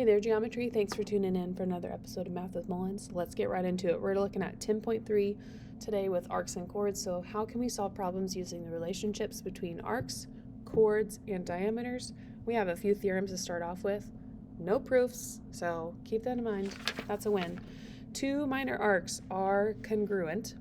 Hey there, geometry. Thanks for tuning in for another episode of Math with Mullins. Let's get right into it. We're looking at 10.3 today with arcs and chords. So how can we solve problems using the relationships between arcs, chords, and diameters? We have a few theorems to start off with. No proofs, so keep that in mind. That's a win. Two minor arcs are congruent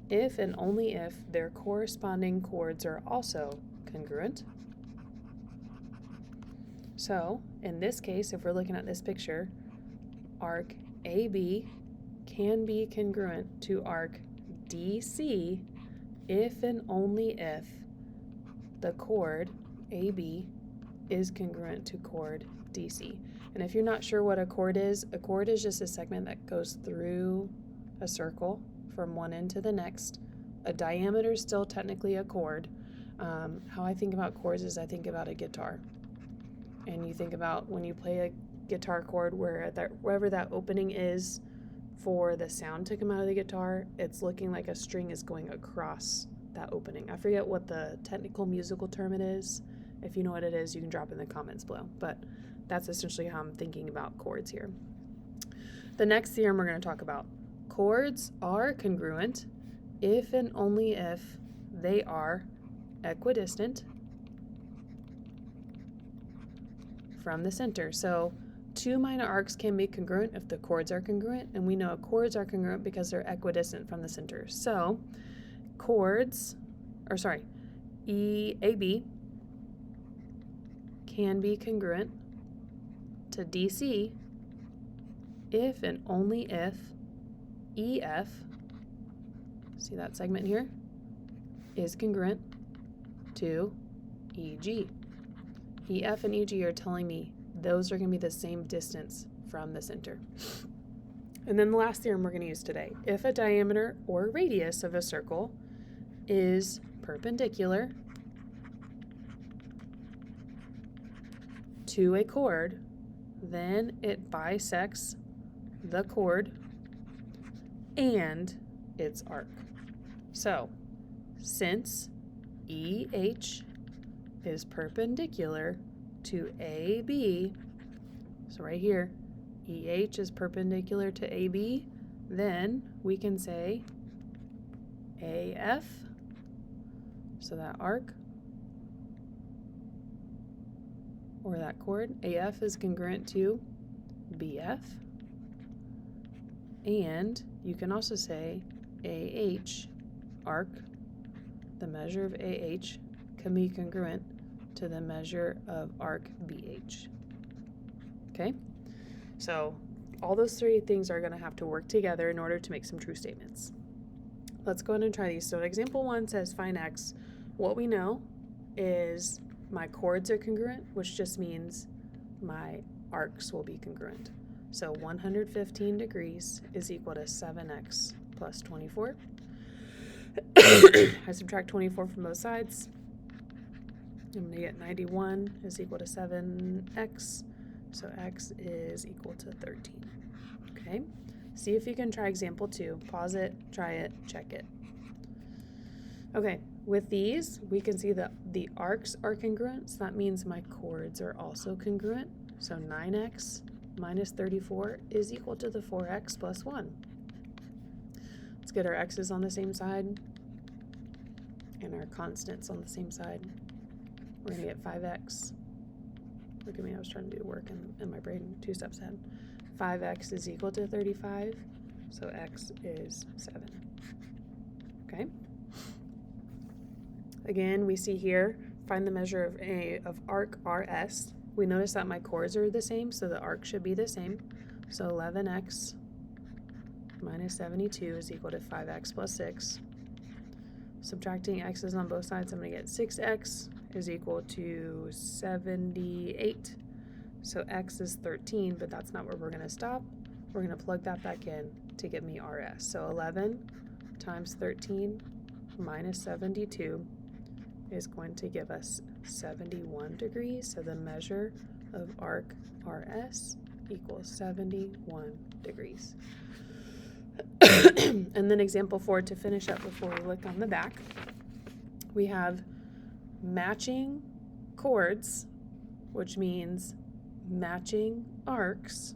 if and only if their corresponding chords are also congruent. So, in this case, if we're looking at this picture, arc AB can be congruent to arc DC if and only if the chord AB is congruent to chord DC. And if you're not sure what a chord is just a segment that goes through a circle from one end to the next. A diameter is still technically a chord. How I think about chords is I think about a guitar. And you think about when you play a guitar chord wherever that opening is for the sound to come out of the guitar, it's looking like a string is going across that opening. I forget what the technical musical term it is. If you know what it is, you can drop in the comments below. But that's essentially how I'm thinking about chords here. The next theorem we're going to talk about. Chords are congruent if and only if they are equidistant from the center. So two minor arcs can be congruent if the chords are congruent, and we know chords are congruent because they're equidistant from the center. So EAB can be congruent to DC if and only if EF, see that segment here, is congruent to EG. EF and EG are telling me those are going to be the same distance from the center. And then the last theorem we're going to use today. If a diameter or radius of a circle is perpendicular to a chord, then it bisects the chord and its arc. So, since EH is perpendicular to AB, so right here, EH is perpendicular to AB, then we can say AF, so that arc or that chord, AF is congruent to BF, and you can also say AH, arc, the measure of AH can be congruent to the measure of arc BH. Okay? So all those three things are going to have to work together in order to make some true statements. Let's go ahead and try these. So example 1 says find x. What we know is my chords are congruent, which just means my arcs will be congruent. So 115 degrees is equal to 7x plus 24. I subtract 24 from both sides. I'm going to get 91 is equal to 7x, so x is equal to 13. Okay, see if you can try example 2. Pause it, try it, check it. Okay, with these, we can see that the arcs are congruent, so that means my chords are also congruent. So 9x minus 34 is equal to the 4x plus 1. Let's get our x's on the same side and our constants on the same side. We're going to get 5x. Look at me, I was trying to do work in my brain 2 steps ahead. 5x is equal to 35, so x is 7. Okay? Again, we see here, find the measure of arc RS. We notice that my chords are the same, so the arc should be the same. So 11x minus 72 is equal to 5x plus 6. Subtracting x's on both sides, I'm going to get 6x is equal to 78. So x is 13, but that's not where we're going to stop. We're going to plug that back in to give me RS. So 11 times 13 minus 72 is going to give us 71 degrees. So the measure of arc RS equals 71 degrees. And then example 4 to finish up before we look on the back. We have matching chords which means matching arcs,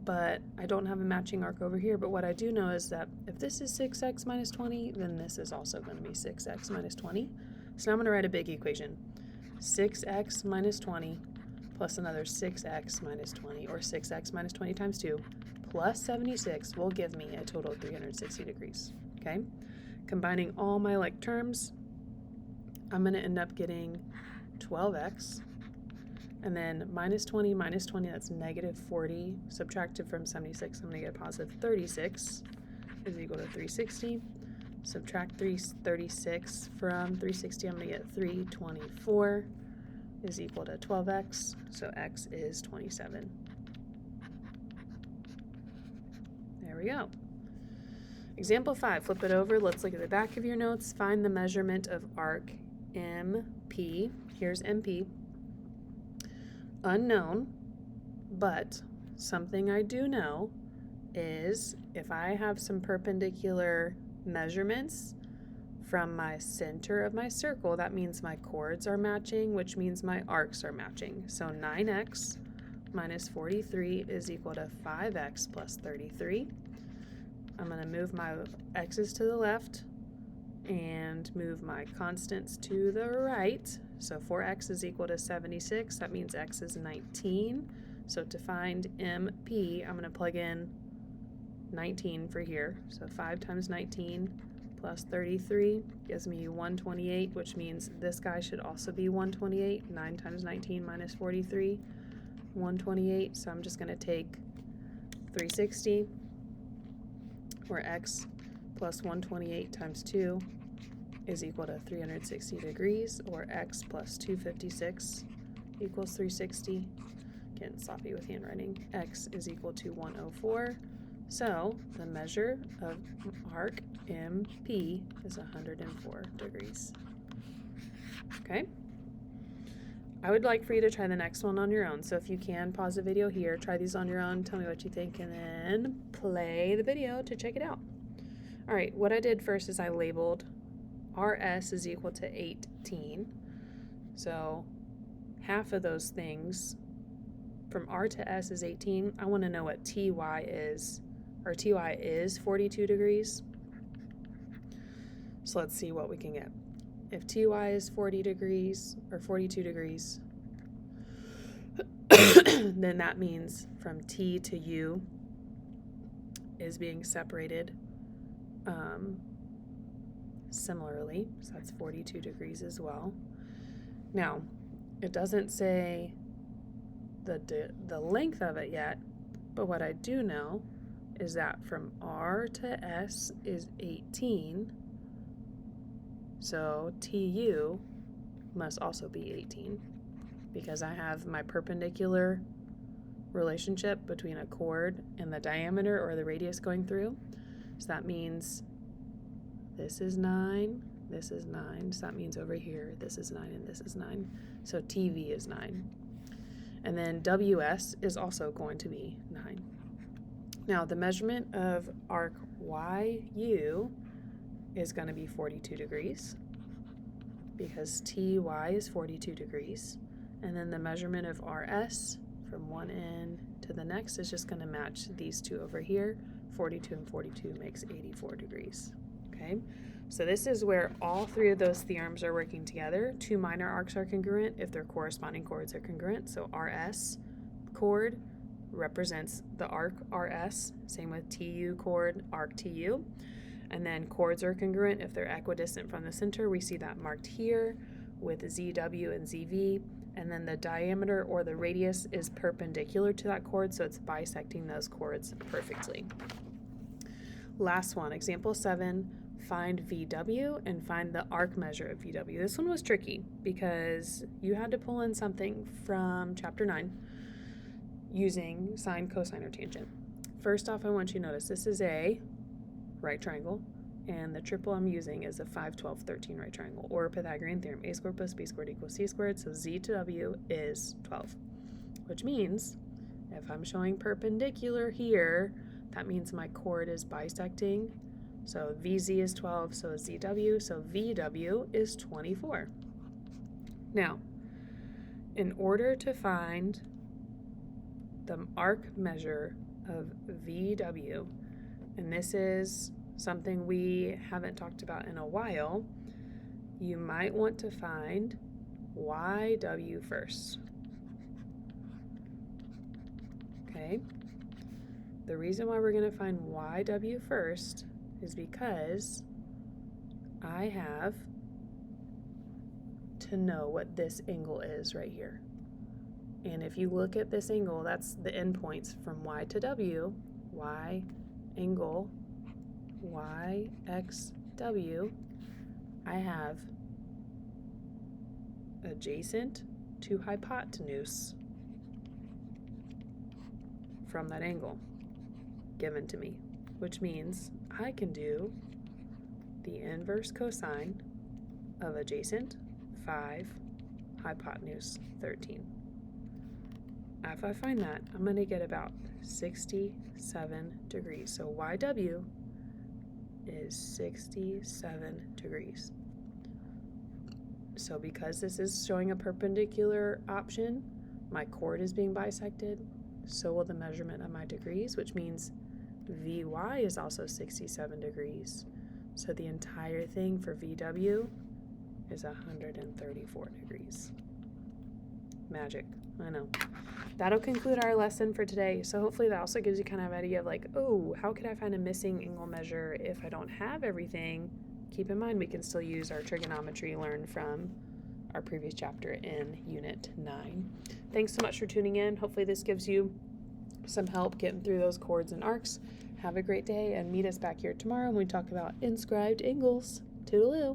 but I don't have a matching arc over here. But what I do know is that if this is 6x minus 20, then this is also going to be 6x minus 20. So now I'm going to write a big equation. 6x minus 20 plus another 6x minus 20, or 6x minus 20 times 2, plus 76 will give me a total of 360 degrees, okay? Combining all my like terms, I'm going to end up getting 12x, and then minus 20, that's negative 40, subtracted from 76, I'm going to get a positive 36, is equal to 360. Subtract 36 from 360, I'm going to get 324, is equal to 12x, so x is 27. There we go. Example 5, flip it over, let's look at the back of your notes. Find the measurement of arc MP. Here's MP. Unknown, but something I do know is if I have some perpendicular measurements from my center of my circle, that means my chords are matching, which means my arcs are matching. So 9x minus 43 is equal to 5x plus 33. I'm going to move my x's to the left and move my constants to the right. So 4x is equal to 76. That means x is 19. So to find MP, I'm going to plug in 19 for here. So 5 times 19 plus 33 gives me 128, which means this guy should also be 128. 9 times 19 minus 43, 128. So I'm just going to take 360, where x plus 128 times 2 is equal to 360 degrees, or x plus 256 equals 360. Getting sloppy with handwriting. X is equal to 104. So the measure of arc MP is 104 degrees. Okay? I would like for you to try the next one on your own. So if you can, pause the video here, try these on your own, tell me what you think, and then play the video to check it out. All right, what I did first is I labeled RS is equal to 18. So half of those things from R to S is 18. I want to know what TY is, or TY is 42 degrees. So let's see what we can get. If TY is 40 degrees, or 42 degrees, then that means from T to U is being separated similarly. So that's 42 degrees as well. Now, it doesn't say the length of it yet, but what I do know is that from R to S is 18, so TU must also be 18, because I have my perpendicular relationship between a chord and the diameter or the radius going through. So that means this is 9, this is 9, so that means over here this is 9 and this is 9. So TV is 9. And then WS is also going to be 9. Now the measurement of arc YU is going to be 42 degrees, because TY is 42 degrees. And then the measurement of RS from one end to the next is just going to match these two over here. 42 and 42 makes 84 degrees. Okay, so this is where all three of those theorems are working together. Two minor arcs are congruent if their corresponding chords are congruent. So RS chord represents the arc RS, same with TU chord, arc TU. And then chords are congruent if they're equidistant from the center. We see that marked here with ZW and ZV. And then the diameter or the radius is perpendicular to that chord, so it's bisecting those chords perfectly. Last one, example 7, find VW and find the arc measure of VW. This one was tricky because you had to pull in something from chapter 9 using sine, cosine, or tangent. First off, I want you to notice this is a right triangle, and the triple I'm using is a 5, 12, 13 right triangle, or Pythagorean theorem, a squared plus b squared equals c squared, so z to w is 12, which means if I'm showing perpendicular here, that means my chord is bisecting, so vz is 12, so is zw, so vw is 24. Now, in order to find the arc measure of VW, and this is something we haven't talked about in a while, you might want to find YW first. Okay? The reason why we're going to find YW first is because I have to know what this angle is right here. And if you look at this angle, that's the endpoints from Y to W, Y angle, YXW. I have adjacent to hypotenuse from that angle given to me, which means I can do the inverse cosine of adjacent 5, hypotenuse 13. If I find that, I'm going to get about 67 degrees. So YW is 67 degrees. So because this is showing a perpendicular option, my chord is being bisected, so will the measurement of my degrees, which means VY is also 67 degrees. So the entire thing for VW is 134 degrees. Magic, I know. That'll conclude our lesson for today. So hopefully that also gives you kind of an idea of like, oh, how could I find a missing angle measure if I don't have everything? Keep in mind we can still use our trigonometry learned from our previous chapter in Unit 9. Thanks so much for tuning in. Hopefully this gives you some help getting through those chords and arcs. Have a great day and meet us back here tomorrow when we talk about inscribed angles. Toodaloo!